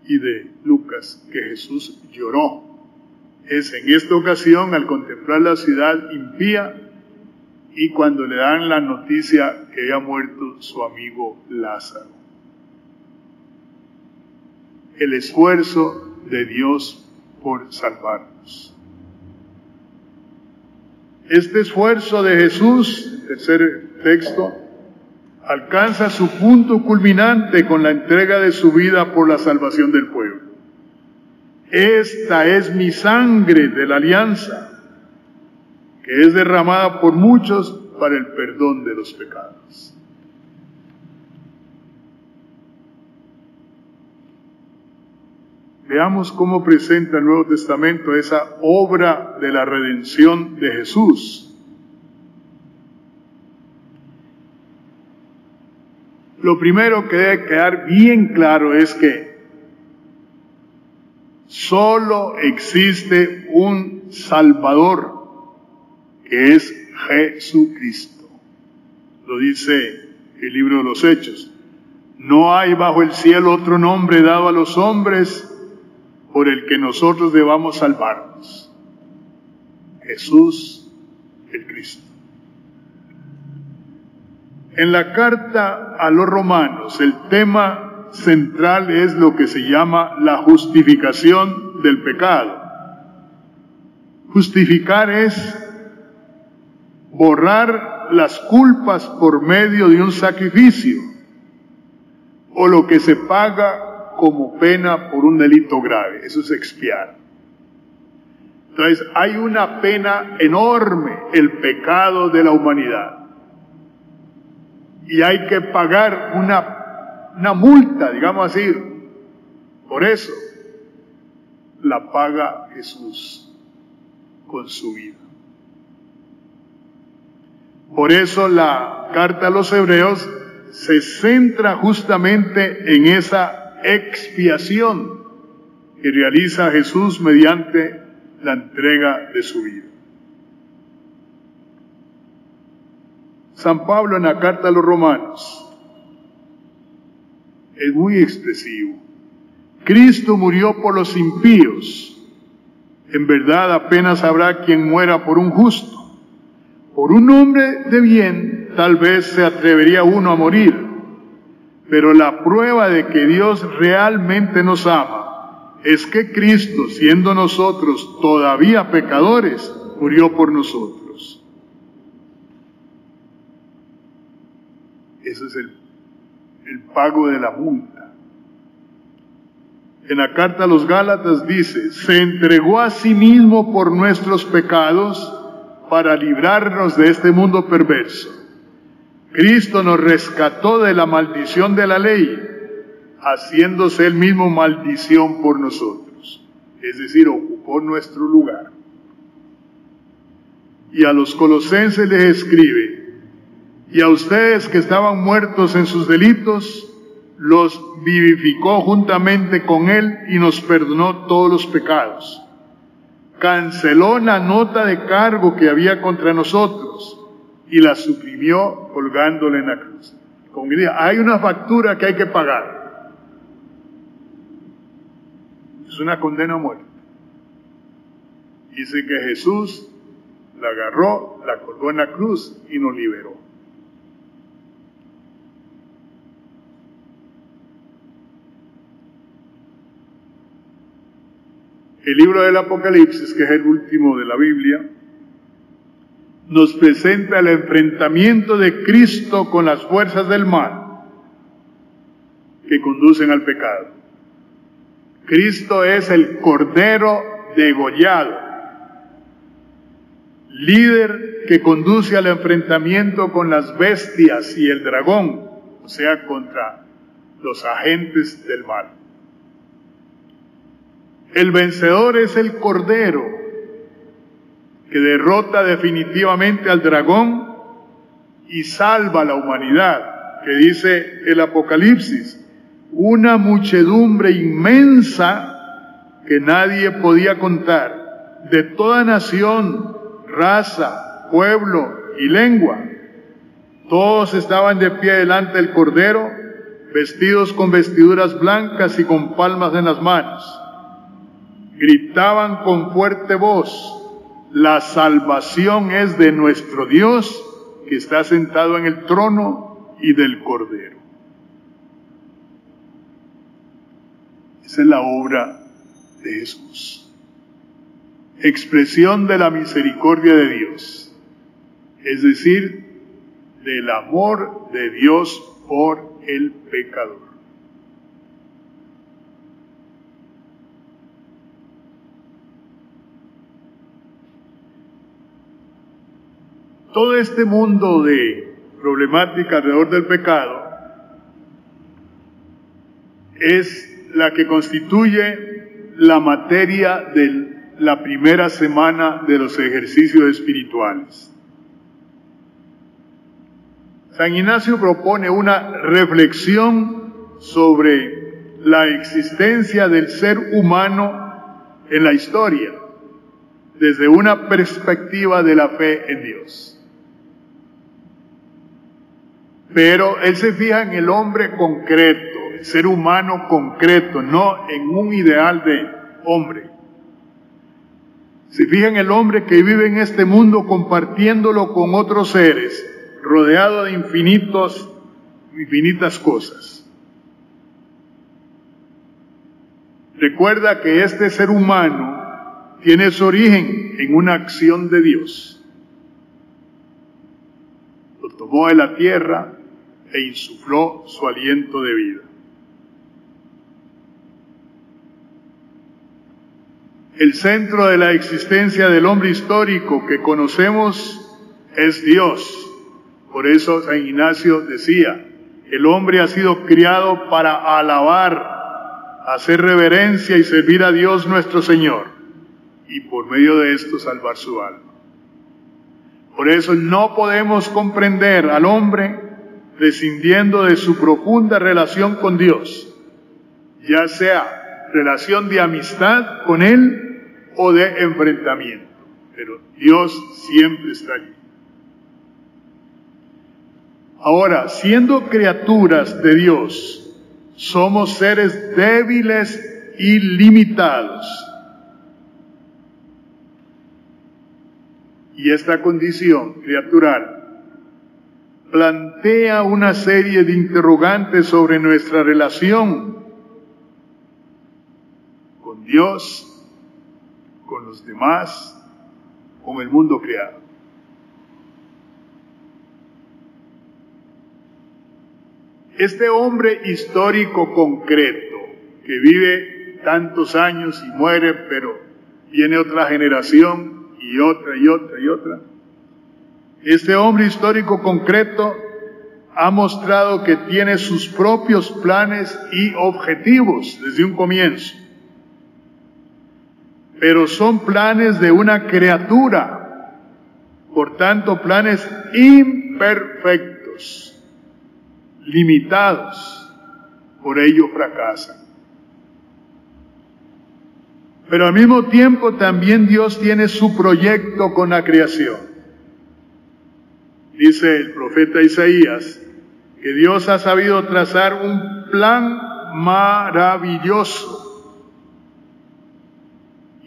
y de Lucas que Jesús lloró. Es en esta ocasión al contemplar la ciudad impía y cuando le dan la noticia que había muerto su amigo Lázaro. El esfuerzo de Dios por salvarnos. Este esfuerzo de Jesús, tercer texto, alcanza su punto culminante con la entrega de su vida por la salvación del pueblo. Esta es mi sangre de la alianza, que es derramada por muchos para el perdón de los pecados. Veamos cómo presenta el Nuevo Testamento esa obra de la redención de Jesús. Lo primero que debe quedar bien claro es que solo existe un Salvador, que es Jesucristo. Lo dice el libro de los Hechos. No hay bajo el cielo otro nombre dado a los hombres por el que nosotros debamos salvarnos. Jesús el Cristo. En la carta a los romanos, el tema central es lo que se llama la justificación del pecado. Justificar es borrar las culpas por medio de un sacrificio, o lo que se paga como pena por un delito grave. Eso es expiar. Entonces, hay una pena enorme, el pecado de la humanidad. Y hay que pagar una multa, digamos así. Por eso, la paga Jesús con su vida. Por eso la carta a los Hebreos se centra justamente en esa expiación que realiza Jesús mediante la entrega de su vida. San Pablo en la carta a los Romanos es muy expresivo. Cristo murió por los impíos. En verdad apenas habrá quien muera por un justo. Por un hombre de bien tal vez se atrevería uno a morir. Pero la prueba de que Dios realmente nos ama es que Cristo, siendo nosotros todavía pecadores, murió por nosotros. Ese es el pago de la multa. En la carta a los Gálatas dice, se entregó a sí mismo por nuestros pecados para librarnos de este mundo perverso. Cristo nos rescató de la maldición de la ley, haciéndose él mismo maldición por nosotros. Es decir, ocupó nuestro lugar. Y a los colosenses les escribe, y a ustedes que estaban muertos en sus delitos, los vivificó juntamente con él y nos perdonó todos los pecados. Canceló la nota de cargo que había contra nosotros y la suprimió colgándola en la cruz. Como diría, hay una factura que hay que pagar. Es una condena a muerte. Dice que Jesús la agarró, la colgó en la cruz y nos liberó. El libro del Apocalipsis, que es el último de la Biblia, nos presenta el enfrentamiento de Cristo con las fuerzas del mal que conducen al pecado. Cristo es el Cordero degollado, líder que conduce al enfrentamiento con las bestias y el dragón, o sea, contra los agentes del mal. El vencedor es el Cordero, que derrota definitivamente al dragón y salva a la humanidad, que dice el Apocalipsis, una muchedumbre inmensa que nadie podía contar, de toda nación, raza, pueblo y lengua. Todos estaban de pie delante del Cordero, vestidos con vestiduras blancas y con palmas en las manos. Gritaban con fuerte voz, la salvación es de nuestro Dios que está sentado en el trono y del Cordero. Esa es la obra de Jesús. Expresión de la misericordia de Dios, es decir, del amor de Dios por el pecador. Todo este mundo de problemática alrededor del pecado es la que constituye la materia de la primera semana de los ejercicios espirituales. San Ignacio propone una reflexión sobre la existencia del ser humano en la historia, desde una perspectiva de la fe en Dios. Pero él se fija en el hombre concreto, el ser humano concreto, no en un ideal de hombre. Se fija en el hombre que vive en este mundo compartiéndolo con otros seres, rodeado de infinitas cosas. Recuerda que este ser humano tiene su origen en una acción de Dios. Lo tomó de la tierra e insufló su aliento de vida. El centro de la existencia del hombre histórico que conocemos es Dios. Por eso San Ignacio decía, el hombre ha sido criado para alabar, hacer reverencia y servir a Dios nuestro Señor, y por medio de esto salvar su alma. Por eso no podemos comprender al hombre prescindiendo de su profunda relación con Dios, ya sea relación de amistad con Él o de enfrentamiento, pero Dios siempre está allí. Ahora, siendo criaturas de Dios, somos seres débiles y limitados. Y esta condición criatural plantea una serie de interrogantes sobre nuestra relación con Dios, con los demás, con el mundo creado. Este hombre histórico concreto, que vive tantos años y muere, pero viene otra generación y otra y otra y otra. Este hombre histórico concreto ha mostrado que tiene sus propios planes y objetivos desde un comienzo. Pero son planes de una criatura, por tanto planes imperfectos, limitados, por ello fracasan. Pero al mismo tiempo también Dios tiene su proyecto con la creación. Dice el profeta Isaías que Dios ha sabido trazar un plan maravilloso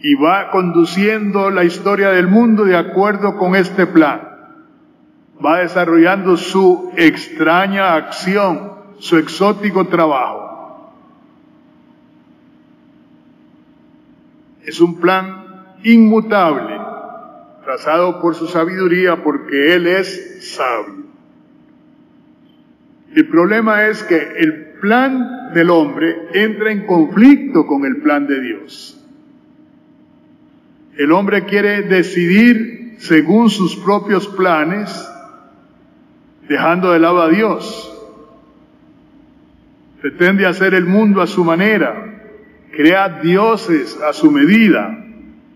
y va conduciendo la historia del mundo de acuerdo con este plan. Va desarrollando su extraña acción, su exótico trabajo. Es un plan inmutable, trazado por su sabiduría, porque Él es sabio. El problema es que el plan del hombre entra en conflicto con el plan de Dios. El hombre quiere decidir según sus propios planes, dejando de lado a Dios. Pretende hacer el mundo a su manera, crea dioses a su medida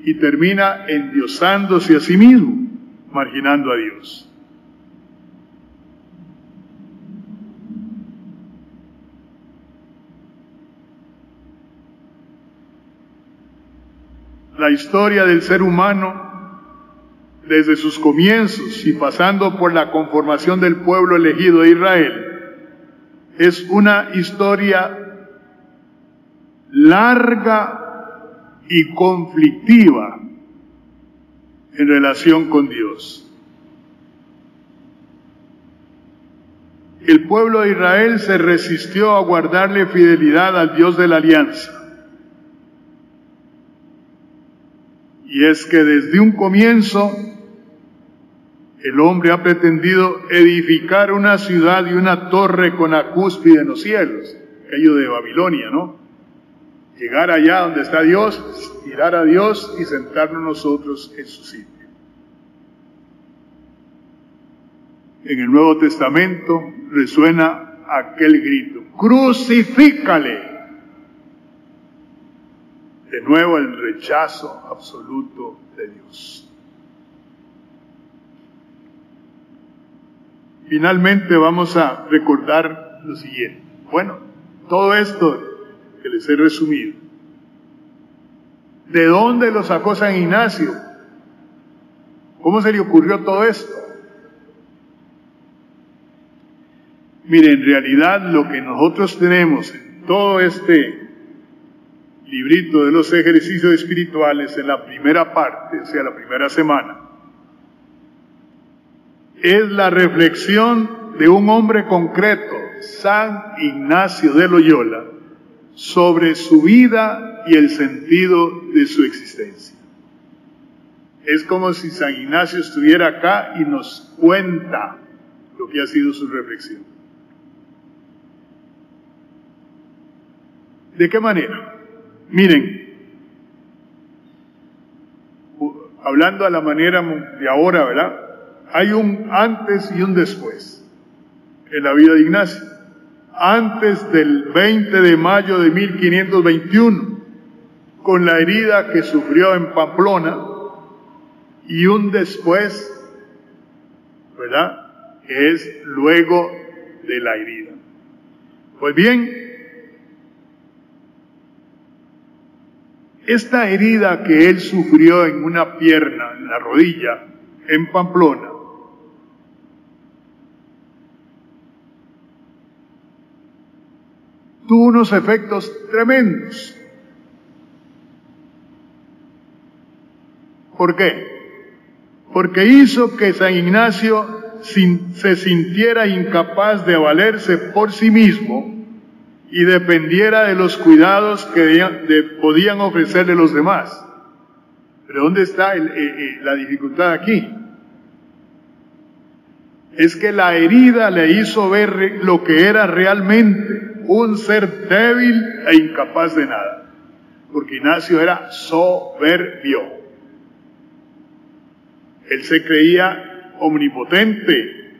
y termina endiosándose a sí mismo, marginando a Dios. La historia del ser humano, desde sus comienzos y pasando por la conformación del pueblo elegido de Israel, es una historia larga y conflictiva en relación con Dios. el pueblo de Israel se resistió a guardarle fidelidad al Dios de la alianza. Y es que desde un comienzo el hombre ha pretendido edificar una ciudad y una torre con la cúspide en los cielos, aquello de Babilonia, ¿no? Llegar allá donde está Dios, mirar a Dios y sentarnos nosotros en su sitio. En el Nuevo Testamento resuena aquel grito: ¡crucifícale! De nuevo el rechazo absoluto de Dios. Finalmente vamos a recordar lo siguiente. Bueno, todo esto que les he resumido, ¿de dónde lo sacó San Ignacio? ¿Cómo se le ocurrió todo esto? Mire, en realidad lo que nosotros tenemos en todo este librito de los ejercicios espirituales, en la primera parte, o sea, la primera semana, es la reflexión de un hombre concreto, San Ignacio de Loyola, sobre su vida y el sentido de su existencia. Es como si San Ignacio estuviera acá y nos cuenta lo que ha sido su reflexión. ¿De qué manera? Miren, hablando a la manera de ahora, ¿verdad? Hay un antes y un después en la vida de Ignacio. Antes del 20 de mayo de 1521, con la herida que sufrió en Pamplona, y un después, ¿verdad?, que es luego de la herida. Pues bien, esta herida que él sufrió en una pierna, en la rodilla, en Pamplona, tuvo unos efectos tremendos. ¿Por qué? Porque hizo que San Ignacio se sintiera incapaz de valerse por sí mismo y dependiera de los cuidados que podían ofrecerle los demás. Pero ¿dónde está la dificultad aquí? Es que la herida le hizo ver lo que era realmente un ser débil e incapaz de nada. Porque Ignacio era soberbio. Él se creía omnipotente,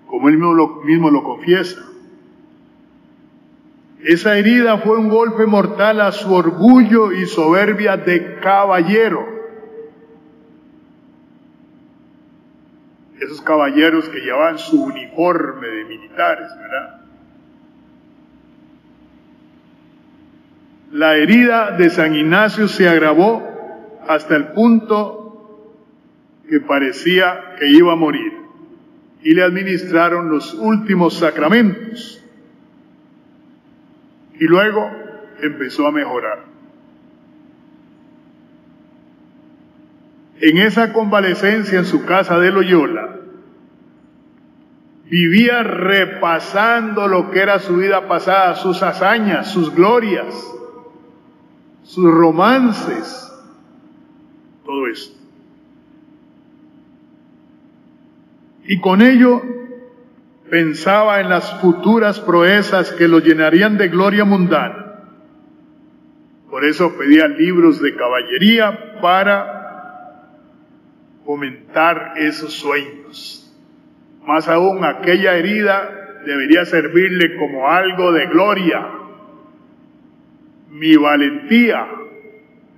como él mismo lo confiesa. Esa herida fue un golpe mortal a su orgullo y soberbia de caballero. Esos caballeros que llevaban su uniforme de militares, ¿verdad? La herida de San Ignacio se agravó hasta el punto que parecía que iba a morir, y le administraron los últimos sacramentos. Y luego empezó a mejorar. En esa convalecencia en su casa de Loyola, vivía repasando lo que era su vida pasada, sus hazañas, sus glorias, sus romances, todo esto. Y con ello pensaba en las futuras proezas que lo llenarían de gloria mundana. Por eso pedía libros de caballería para fomentar esos sueños. Más aún, aquella herida debería servirle como algo de gloria. Mi valentía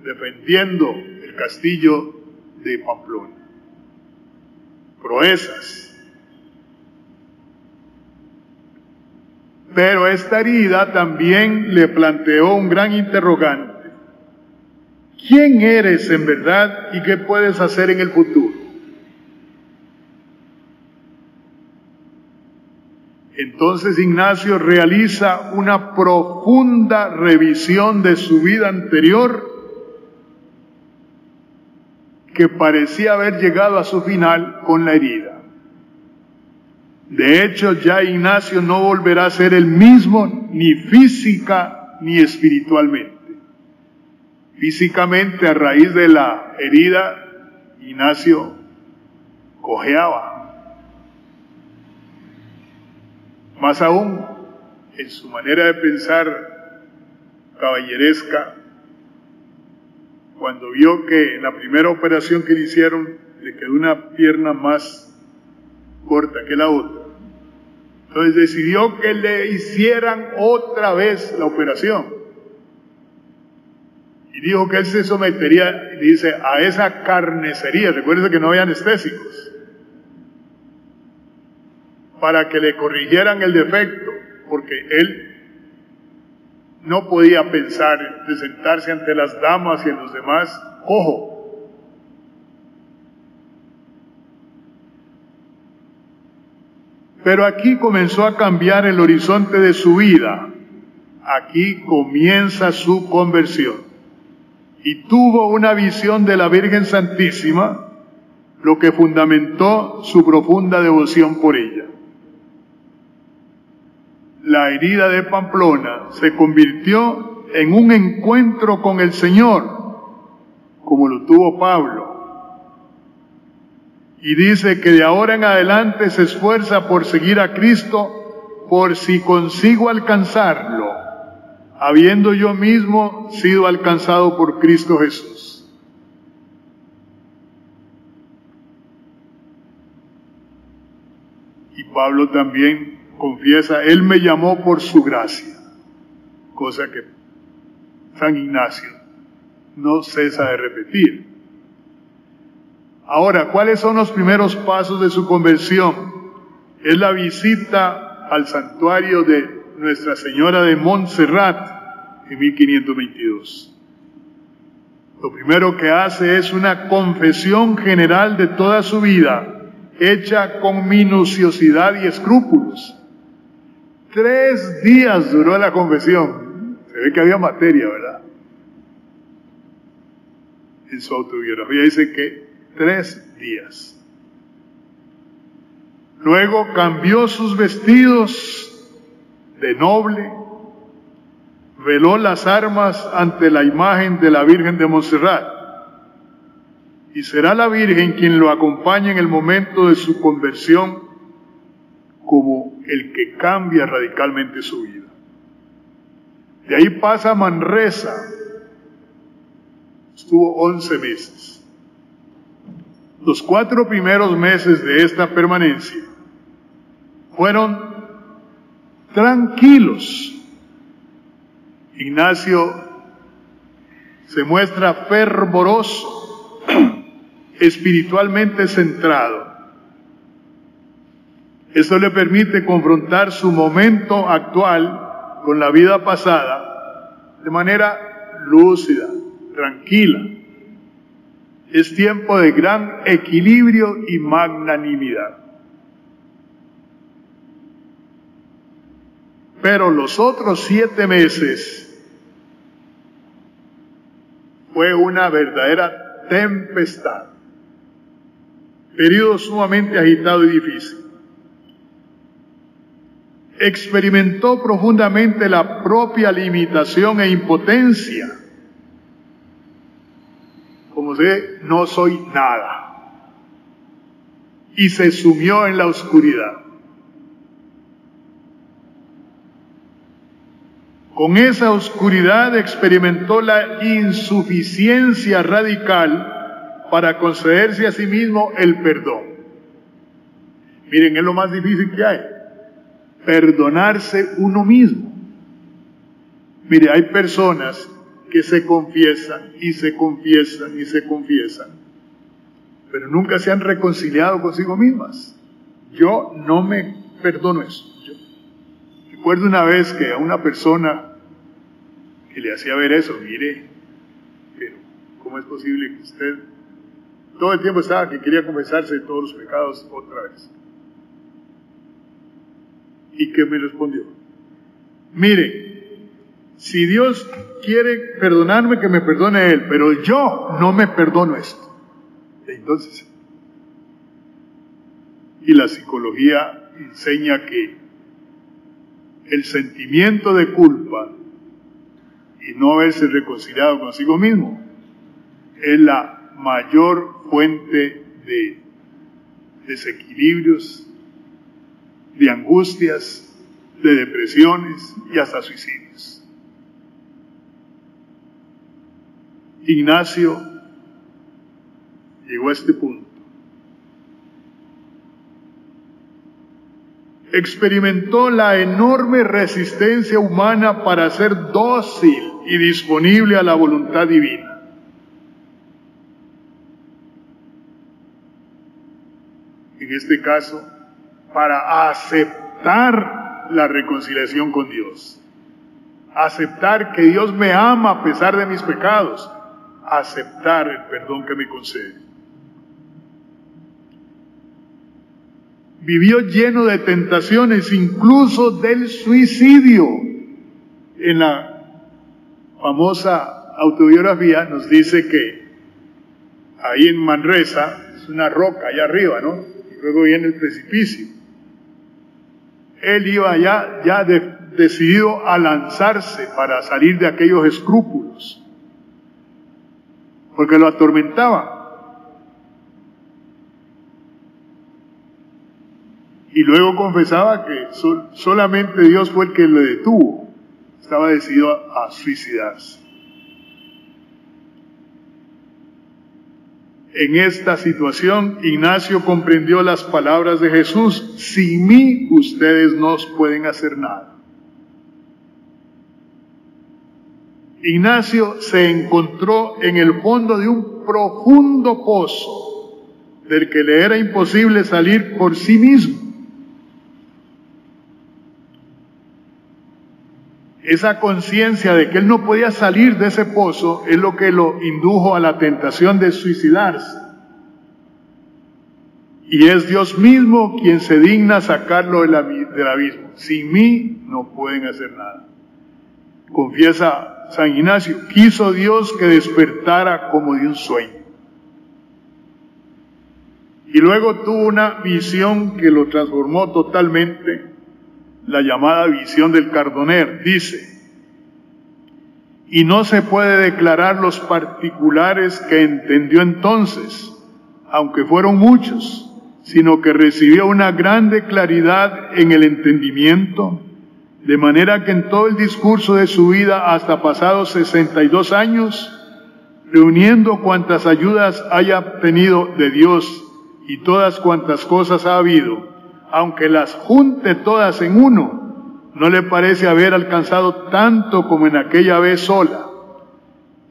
defendiendo el castillo de Pamplona. Proezas. Pero esta herida también le planteó un gran interrogante. ¿Quién eres en verdad y qué puedes hacer en el futuro? Entonces Ignacio realiza una profunda revisión de su vida anterior que parecía haber llegado a su final con la herida. De hecho, ya Ignacio no volverá a ser el mismo ni física ni espiritualmente. Físicamente, a raíz de la herida, Ignacio cojeaba. Más aún, en su manera de pensar caballeresca, cuando vio que en la primera operación que le hicieron le quedó una pierna más corta que la otra, entonces decidió que le hicieran otra vez la operación y dijo que él se sometería, dice, a esa carnicería. Recuerden que no había anestésicos, para que le corrigieran el defecto, porque él no podía pensar de sentarse ante las damas y en los demás cojo. Pero aquí comenzó a cambiar el horizonte de su vida. Aquí comienza su conversión. Y tuvo una visión de la Virgen Santísima, lo que fundamentó su profunda devoción por ella. La herida de Pamplona se convirtió en un encuentro con el Señor, como lo tuvo Pablo. Y dice que de ahora en adelante se esfuerza por seguir a Cristo, por si consigo alcanzarlo, habiendo yo mismo sido alcanzado por Cristo Jesús. Y Pablo también confiesa, Él me llamó por su gracia, cosa que San Ignacio no cesa de repetir. Ahora, ¿cuáles son los primeros pasos de su conversión? Es la visita al santuario de Nuestra Señora de Montserrat en 1522. Lo primero que hace es una confesión general de toda su vida, hecha con minuciosidad y escrúpulos. 3 días duró la confesión. Se ve que había materia, ¿verdad? En su autobiografía dice que 3 días. Luego cambió sus vestidos de noble, veló las armas ante la imagen de la Virgen de Montserrat, y será la Virgen quien lo acompañe en el momento de su conversión como el que cambia radicalmente su vida. De ahí pasa a Manresa, estuvo 11 meses. Los 4 primeros meses de esta permanencia fueron tranquilos. Ignacio se muestra fervoroso, espiritualmente centrado. Esto le permite confrontar su momento actual con la vida pasada de manera lúcida, tranquila. Es tiempo de gran equilibrio y magnanimidad. Pero los otros 7 meses fue una verdadera tempestad. Periodo sumamente agitado y difícil. Experimentó profundamente la propia limitación e impotencia. Como sé, no soy nada. Y se sumió en la oscuridad. Con esa oscuridad experimentó la insuficiencia radical para concederse a sí mismo el perdón. Miren, es lo más difícil que hay. Perdonarse uno mismo. Mire, hay personas que se confiesan y se confiesan y se confiesan, pero nunca se han reconciliado consigo mismas. Yo no me perdono eso. Yo recuerdo una vez que a una persona que le hacía ver eso, mire, pero ¿cómo es posible que usted todo el tiempo estaba que quería confesarse de todos los pecados otra vez? Y que me respondió, mire, si Dios quiere perdonarme, que me perdone Él, pero yo no me perdono esto. Entonces, y la psicología enseña que el sentimiento de culpa y no haberse reconciliado consigo mismo es la mayor fuente de desequilibrios, de angustias, de depresiones y hasta suicidios. Ignacio llegó a este punto. Experimentó la enorme resistencia humana para ser dócil y disponible a la voluntad divina. En este caso, para aceptar la reconciliación con Dios, aceptar que Dios me ama a pesar de mis pecados, aceptar el perdón que me concede. Vivió lleno de tentaciones, incluso del suicidio. En la famosa autobiografía nos dice que ahí en Manresa, es una roca allá arriba, ¿no? Y luego viene el precipicio. Él iba allá ya decidido a lanzarse para salir de aquellos escrúpulos, porque lo atormentaba. Y luego confesaba que solamente Dios fue el que le detuvo. Estaba decidido a suicidarse. En esta situación, Ignacio comprendió las palabras de Jesús: sin mí ustedes no pueden hacer nada. Ignacio se encontró en el fondo de un profundo pozo del que le era imposible salir por sí mismo. Esa conciencia de que él no podía salir de ese pozo es lo que lo indujo a la tentación de suicidarse. Y es Dios mismo quien se digna sacarlo del abismo. Sin mí no pueden hacer nada. Confiesa San Ignacio: quiso Dios que despertara como de un sueño. Y luego tuvo una visión que lo transformó totalmente, la llamada visión del Cardoner. Dice: y no se puede declarar los particulares que entendió entonces, aunque fueron muchos, sino que recibió una grande claridad en el entendimiento, de manera que en todo el discurso de su vida, hasta pasados 62 años, reuniendo cuantas ayudas haya obtenido de Dios y todas cuantas cosas ha habido, aunque las junte todas en uno, no le parece haber alcanzado tanto como en aquella vez sola.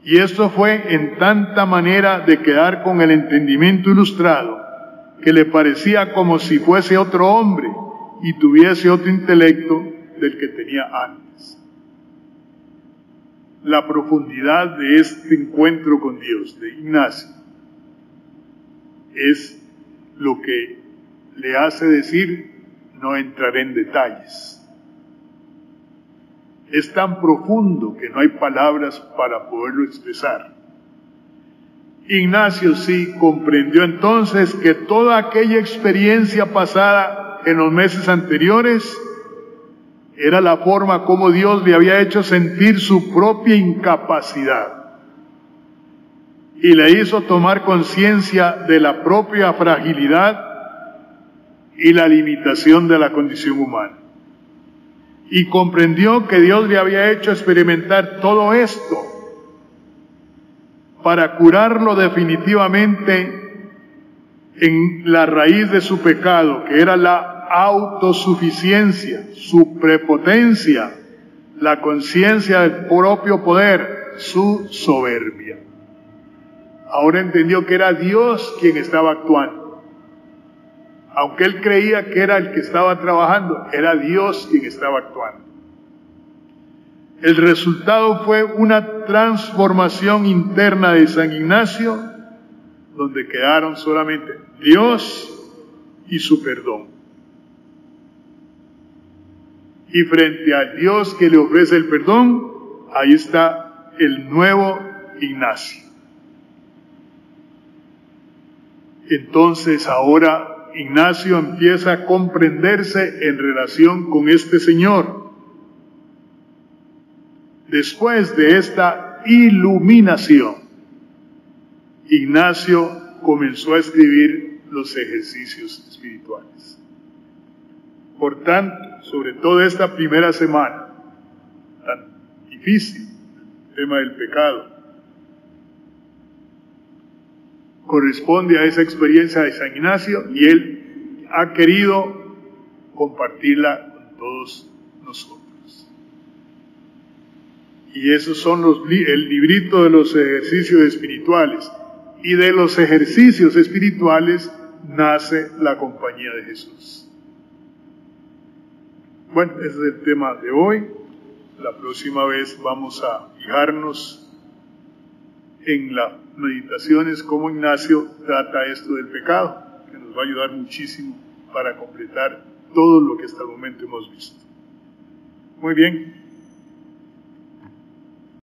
Y esto fue en tanta manera de quedar con el entendimiento ilustrado, que le parecía como si fuese otro hombre y tuviese otro intelecto del que tenía antes. La profundidad de este encuentro con Dios de Ignacio es lo que le hace decir: no entraré en detalles. Es tan profundo que no hay palabras para poderlo expresar. Ignacio sí comprendió entonces que toda aquella experiencia pasada en los meses anteriores era la forma como Dios le había hecho sentir su propia incapacidad y le hizo tomar conciencia de la propia fragilidad y la limitación de la condición humana. Y comprendió que Dios le había hecho experimentar todo esto para curarlo definitivamente en la raíz de su pecado, que era la autosuficiencia, su prepotencia, la conciencia del propio poder, su soberbia. Ahora entendió que era Dios quien estaba actuando. Aunque él creía que era el que estaba trabajando, era Dios quien estaba actuando. El resultado fue una transformación interna de San Ignacio, donde quedaron solamente Dios y su perdón. Y frente a Dios que le ofrece el perdón, ahí está el nuevo Ignacio. Entonces ahora Ignacio empieza a comprenderse en relación con este Señor. Después de esta iluminación, Ignacio comenzó a escribir los ejercicios espirituales. Por tanto, sobre todo esta primera semana, tan difícil, el tema del pecado, corresponde a esa experiencia de San Ignacio y él ha querido compartirla con todos nosotros. Y esos son el librito de los ejercicios espirituales. Y de los ejercicios espirituales nace la compañía de Jesús. Bueno, ese es el tema de hoy. La próxima vez vamos a fijarnos en las meditaciones cómo Ignacio trata esto del pecado, que nos va a ayudar muchísimo para completar todo lo que hasta el momento hemos visto. Muy bien.